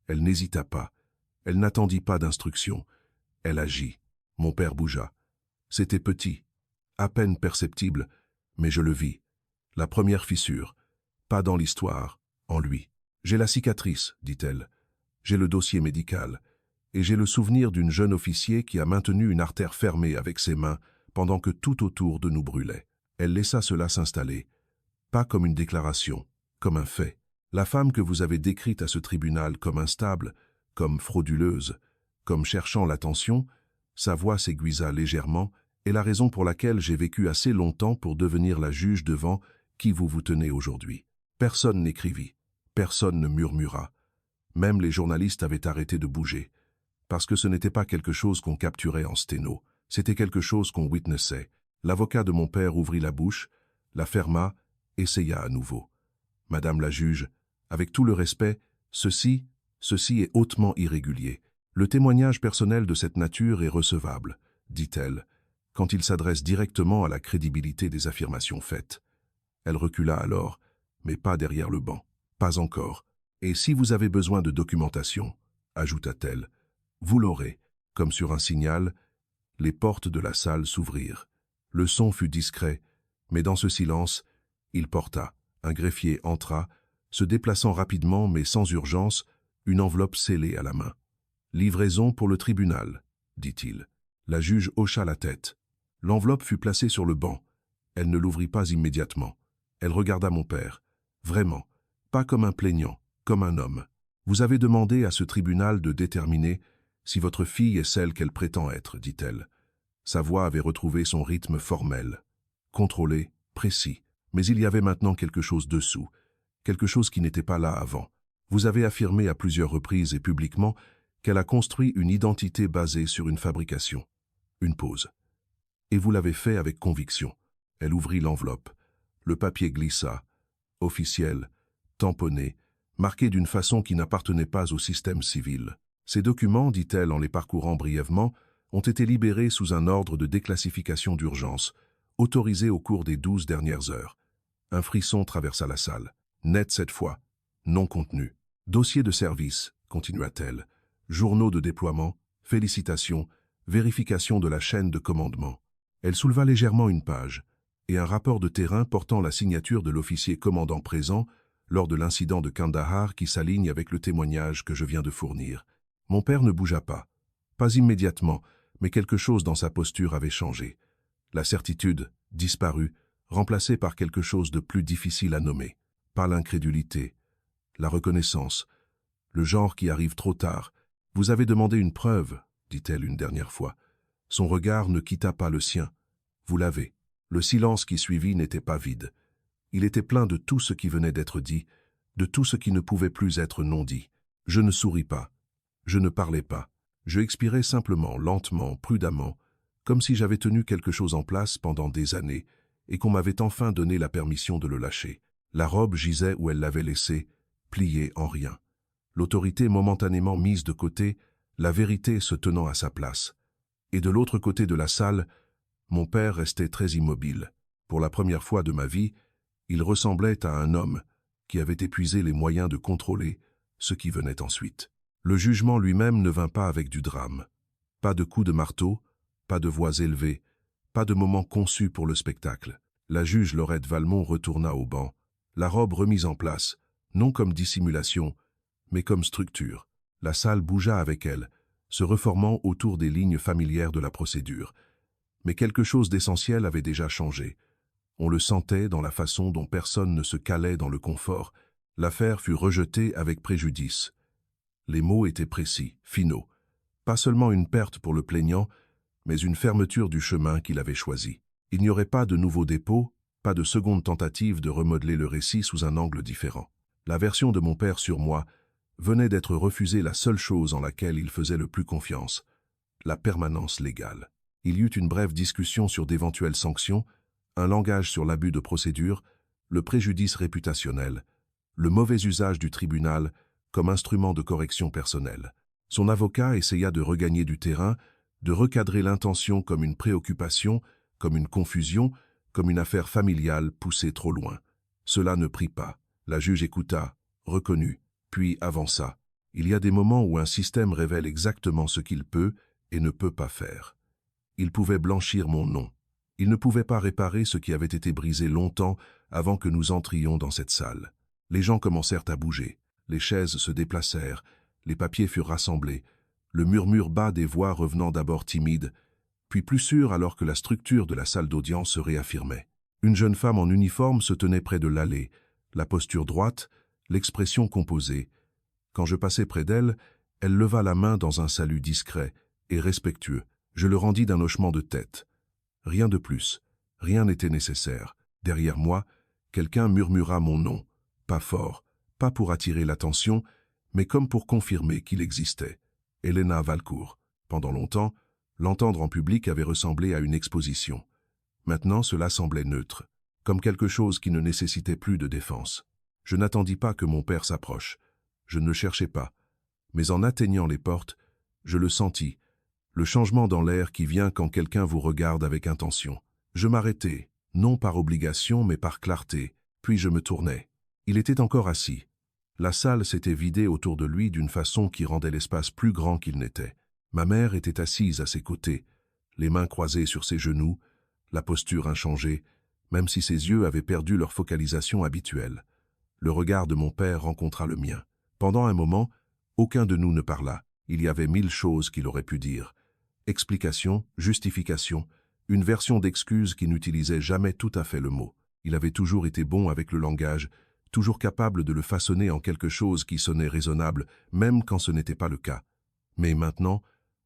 Elle n'hésita pas. Elle n'attendit pas d'instructions. Elle agit. Mon père bougea. C'était petit, à peine perceptible, mais je le vis. La première fissure, pas dans l'histoire, en lui. J'ai la cicatrice, dit-elle. J'ai le dossier médical. Et j'ai le souvenir d'une jeune officier qui a maintenu une artère fermée avec ses mains pendant que tout autour de nous brûlait. Elle laissa cela s'installer. Pas comme une déclaration, comme un fait. La femme que vous avez décrite à ce tribunal comme instable, comme frauduleuse, comme cherchant l'attention, sa voix s'aiguisa légèrement, est la raison pour laquelle j'ai vécu assez longtemps pour devenir la juge devant qui vous tenez aujourd'hui. Personne n'écrivit, personne ne murmura. Même les journalistes avaient arrêté de bouger, parce que ce n'était pas quelque chose qu'on capturait en sténo, c'était quelque chose qu'on witnessait. L'avocat de mon père ouvrit la bouche, la ferma, essaya à nouveau. Madame la juge, avec tout le respect, ceci est hautement irrégulier. Le témoignage personnel de cette nature est recevable, dit-elle, quand il s'adresse directement à la crédibilité des affirmations faites. Elle recula alors, mais pas derrière le banc. Pas encore. Et si vous avez besoin de documentation, ajouta-t-elle, vous l'aurez. Comme sur un signal, les portes de la salle s'ouvrirent. Le son fut discret, mais dans ce silence, il porta. Un greffier entra, se déplaçant rapidement mais sans urgence, une enveloppe scellée à la main. « Livraison pour le tribunal », dit-il. La juge hocha la tête. L'enveloppe fut placée sur le banc. Elle ne l'ouvrit pas immédiatement. Elle regarda mon père. Vraiment, pas comme un plaignant, comme un homme. Vous avez demandé à ce tribunal de déterminer si votre fille est celle qu'elle prétend être, dit-elle. Sa voix avait retrouvé son rythme formel, contrôlé, précis. Mais il y avait maintenant quelque chose dessous, quelque chose qui n'était pas là avant. Vous avez affirmé à plusieurs reprises et publiquement qu'elle a construit une identité basée sur une fabrication. Une pause. Et vous l'avez fait avec conviction. Elle ouvrit l'enveloppe. Le papier glissa, officiel, tamponné, marqué d'une façon qui n'appartenait pas au système civil. Ces documents, dit-elle en les parcourant brièvement, ont été libérés sous un ordre de déclassification d'urgence, autorisé au cours des 12 dernières heures. Un frisson traversa la salle. Net cette fois, non contenu. Dossier de service, continua-t-elle. Journaux de déploiement, félicitations, vérification de la chaîne de commandement. Elle souleva légèrement une page, et un rapport de terrain portant la signature de l'officier commandant présent lors de l'incident de Kandahar qui s'aligne avec le témoignage que je viens de fournir. Mon père ne bougea pas. Pas immédiatement, mais quelque chose dans sa posture avait changé. La certitude disparut, remplacée par quelque chose de plus difficile à nommer. Pas l'incrédulité, la reconnaissance, le genre qui arrive trop tard. Vous avez demandé une preuve, dit-elle une dernière fois. Son regard ne quitta pas le sien. Vous l'avez. Le silence qui suivit n'était pas vide. Il était plein de tout ce qui venait d'être dit, de tout ce qui ne pouvait plus être non dit. Je ne souris pas. Je ne parlais pas. Je expirais simplement, lentement, prudemment, comme si j'avais tenu quelque chose en place pendant des années et qu'on m'avait enfin donné la permission de le lâcher. La robe gisait où elle l'avait laissée, pliée en rien. L'autorité momentanément mise de côté, la vérité se tenant à sa place. Et de l'autre côté de la salle, mon père restait très immobile. Pour la première fois de ma vie, il ressemblait à un homme qui avait épuisé les moyens de contrôler ce qui venait ensuite. Le jugement lui-même ne vint pas avec du drame. Pas de coups de marteau, pas de voix élevées, pas de moments conçus pour le spectacle. La juge Laurette Valmont retourna au banc, la robe remise en place, non comme dissimulation, mais comme structure. La salle bougea avec elle, se reformant autour des lignes familières de la procédure. Mais quelque chose d'essentiel avait déjà changé. On le sentait dans la façon dont personne ne se calait dans le confort. L'affaire fut rejetée avec préjudice. Les mots étaient précis, finaux. Pas seulement une perte pour le plaignant, mais une fermeture du chemin qu'il avait choisi. Il n'y aurait pas de nouveau dépôt, pas de seconde tentative de remodeler le récit sous un angle différent. La version de mon père sur moi venait d'être refusée, la seule chose en laquelle il faisait le plus confiance, la permanence légale. Il y eut une brève discussion sur d'éventuelles sanctions, un langage sur l'abus de procédure, le préjudice réputationnel, le mauvais usage du tribunal comme instrument de correction personnelle. Son avocat essaya de regagner du terrain, de recadrer l'intention comme une préoccupation, comme une confusion, comme une affaire familiale poussée trop loin. Cela ne prit pas. La juge écouta, reconnut, puis avança. Il y a des moments où un système révèle exactement ce qu'il peut et ne peut pas faire. Il pouvait blanchir mon nom. Il ne pouvait pas réparer ce qui avait été brisé longtemps avant que nous entrions dans cette salle. Les gens commencèrent à bouger. Les chaises se déplacèrent. Les papiers furent rassemblés. Le murmure bas des voix revenant d'abord timides, puis plus sûres alors que la structure de la salle d'audience se réaffirmait. Une jeune femme en uniforme se tenait près de l'allée, la posture droite, l'expression composée. Quand je passai près d'elle, elle leva la main dans un salut discret et respectueux. Je le rendis d'un hochement de tête. Rien de plus, rien n'était nécessaire. Derrière moi, quelqu'un murmura mon nom, pas fort, pas pour attirer l'attention, mais comme pour confirmer qu'il existait. Helena Valcourt. Pendant longtemps, l'entendre en public avait ressemblé à une exposition. Maintenant, cela semblait neutre, comme quelque chose qui ne nécessitait plus de défense. Je n'attendis pas que mon père s'approche. Je ne le cherchais pas. Mais en atteignant les portes, je le sentis, le changement dans l'air qui vient quand quelqu'un vous regarde avec intention. Je m'arrêtai, non par obligation mais par clarté, puis je me tournai. Il était encore assis. La salle s'était vidée autour de lui d'une façon qui rendait l'espace plus grand qu'il n'était. Ma mère était assise à ses côtés, les mains croisées sur ses genoux, la posture inchangée, même si ses yeux avaient perdu leur focalisation habituelle. Le regard de mon père rencontra le mien. Pendant un moment, aucun de nous ne parla. Il y avait 1000 choses qu'il aurait pu dire. Explication, justification, une version d'excuse qui n'utilisait jamais tout à fait le mot. Il avait toujours été bon avec le langage, toujours capable de le façonner en quelque chose qui sonnait raisonnable, même quand ce n'était pas le cas. Mais maintenant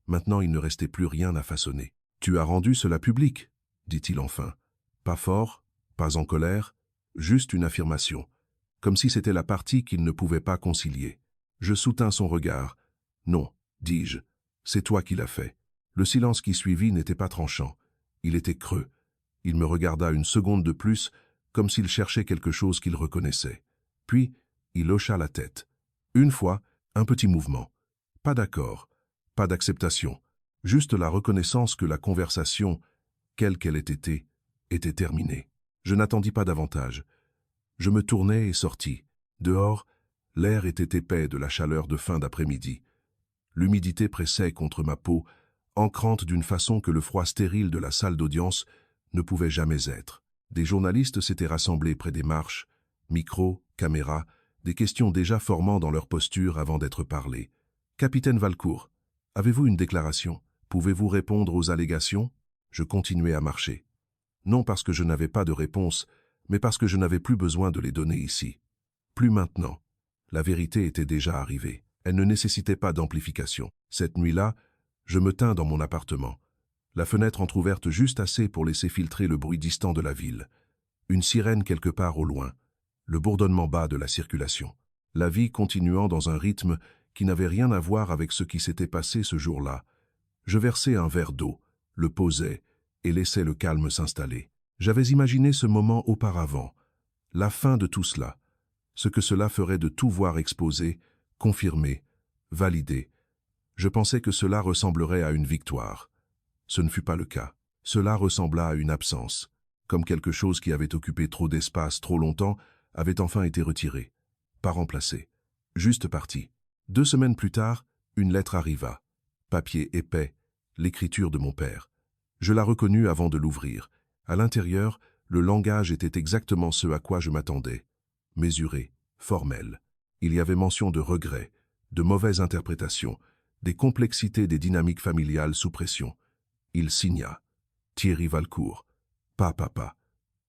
il ne restait plus rien à façonner. « Tu as rendu cela public », dit-il enfin. Pas fort, pas en colère, juste une affirmation, comme si c'était la partie qu'il ne pouvait pas concilier. Je soutins son regard. « Non, dis-je, c'est toi qui l'as fait. » Le silence qui suivit n'était pas tranchant. Il était creux. Il me regarda une seconde de plus, comme s'il cherchait quelque chose qu'il reconnaissait. Puis, il hocha la tête. Une fois, un petit mouvement. Pas d'accord, pas d'acceptation. Juste la reconnaissance que la conversation, quelle qu'elle ait été, était terminée. Je n'attendis pas davantage. Je me tournai et sortis. Dehors, l'air était épais de la chaleur de fin d'après-midi. L'humidité pressait contre ma peau, ancrante d'une façon que le froid stérile de la salle d'audience ne pouvait jamais être. Des journalistes s'étaient rassemblés près des marches, micros, caméras, des questions déjà formant dans leur posture avant d'être parlées. « Capitaine Valcourt, avez-vous une déclaration? Pouvez-vous répondre aux allégations ?» Je continuais à marcher. Non parce que je n'avais pas de réponse, mais parce que je n'avais plus besoin de les donner ici. Plus maintenant. La vérité était déjà arrivée. Elle ne nécessitait pas d'amplification. Cette nuit-là, je me tins dans mon appartement. La fenêtre entr'ouverte juste assez pour laisser filtrer le bruit distant de la ville. Une sirène quelque part au loin. Le bourdonnement bas de la circulation. La vie continuant dans un rythme qui n'avait rien à voir avec ce qui s'était passé ce jour-là. Je versai un verre d'eau, le posai et laissai le calme s'installer. J'avais imaginé ce moment auparavant. La fin de tout cela. Ce que cela ferait de tout voir exposé, confirmé, validé. Je pensais que cela ressemblerait à une victoire. Ce ne fut pas le cas. Cela ressembla à une absence. comme quelque chose qui avait occupé trop d'espace trop longtemps avait enfin été retiré. Pas remplacé. Juste parti. 2 semaines plus tard, une lettre arriva. Papier épais, l'écriture de mon père. Je la reconnus avant de l'ouvrir. À l'intérieur, le langage était exactement ce à quoi je m'attendais. Mesuré, formel. Il y avait mention de regrets, de mauvaises interprétations, des complexités des dynamiques familiales sous pression. Il signa. Thierry Valcourt. Pas papa.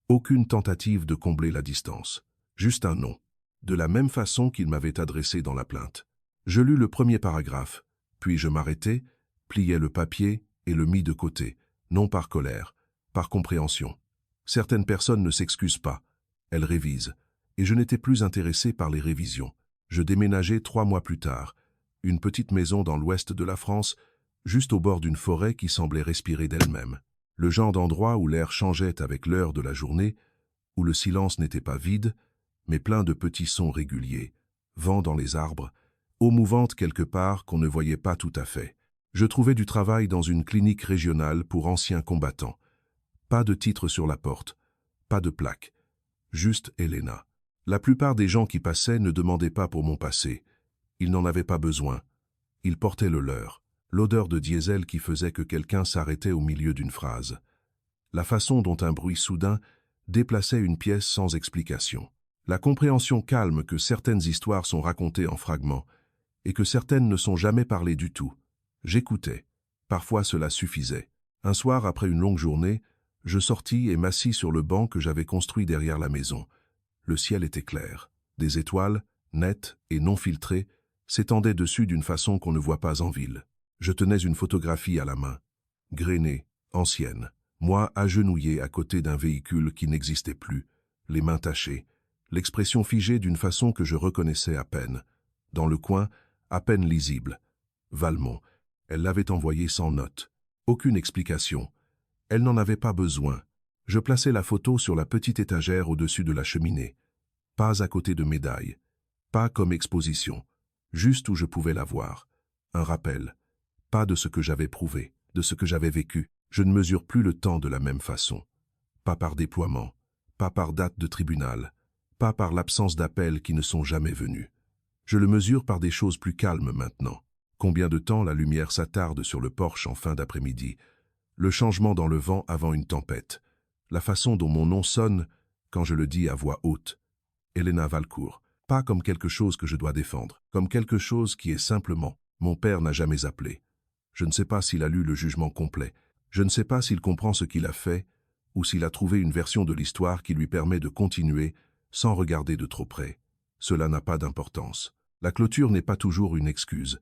Aucune tentative de combler la distance. Juste un nom. De la même façon qu'il m'avait adressé dans la plainte. Je lus le premier paragraphe, puis je m'arrêtai, pliai le papier et le mis de côté, non par colère, par compréhension. Certaines personnes ne s'excusent pas, elles révisent, et je n'étais plus intéressé par les révisions. Je déménageai 3 mois plus tard, une petite maison dans l'ouest de la France, juste au bord d'une forêt qui semblait respirer d'elle-même. Le genre d'endroit où l'air changeait avec l'heure de la journée, où le silence n'était pas vide, mais plein de petits sons réguliers, vent dans les arbres, eau mouvante quelque part qu'on ne voyait pas tout à fait. Je trouvais du travail dans une clinique régionale pour anciens combattants. Pas de titre sur la porte, pas de plaque, juste Elena. La plupart des gens qui passaient ne demandaient pas pour mon passé. Ils n'en avaient pas besoin. Ils portaient le leur, l'odeur de diesel qui faisait que quelqu'un s'arrêtait au milieu d'une phrase. La façon dont un bruit soudain déplaçait une pièce sans explication. La compréhension calme que certaines histoires sont racontées en fragments et que certaines ne sont jamais parlées du tout. J'écoutais. Parfois cela suffisait. Un soir, après une longue journée, je sortis et m'assis sur le banc que j'avais construit derrière la maison. Le ciel était clair. Des étoiles, nettes et non filtrées, s'étendaient dessus d'une façon qu'on ne voit pas en ville. Je tenais une photographie à la main, grainée, ancienne. Moi agenouillé à côté d'un véhicule qui n'existait plus, les mains tachées, l'expression figée d'une façon que je reconnaissais à peine. Dans le coin, à peine lisible. Valmont. Elle l'avait envoyé sans note. Aucune explication. Elle n'en avait pas besoin. Je plaçai la photo sur la petite étagère au-dessus de la cheminée. Pas à côté de médaille. Pas comme exposition. Juste où je pouvais la voir. Un rappel. Pas de ce que j'avais prouvé, de ce que j'avais vécu. Je ne mesure plus le temps de la même façon. Pas par déploiement. Pas par date de tribunal. Pas par l'absence d'appels qui ne sont jamais venus. Je le mesure par des choses plus calmes maintenant. Combien de temps la lumière s'attarde sur le porche en fin d'après-midi, le changement dans le vent avant une tempête, la façon dont mon nom sonne quand je le dis à voix haute. Elena Valcourt, pas comme quelque chose que je dois défendre, comme quelque chose qui est simplement « mon père n'a jamais appelé ». Je ne sais pas s'il a lu le jugement complet, je ne sais pas s'il comprend ce qu'il a fait, ou s'il a trouvé une version de l'histoire qui lui permet de continuer sans regarder de trop près. Cela n'a pas d'importance. La clôture n'est pas toujours une excuse.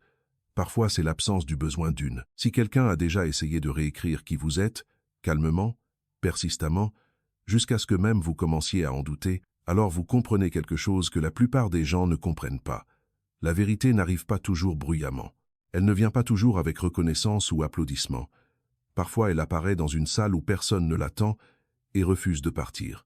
Parfois, c'est l'absence du besoin d'une. Si quelqu'un a déjà essayé de réécrire qui vous êtes, calmement, persistamment, jusqu'à ce que même vous commenciez à en douter, alors vous comprenez quelque chose que la plupart des gens ne comprennent pas. La vérité n'arrive pas toujours bruyamment. Elle ne vient pas toujours avec reconnaissance ou applaudissement. Parfois, elle apparaît dans une salle où personne ne l'attend et refuse de partir.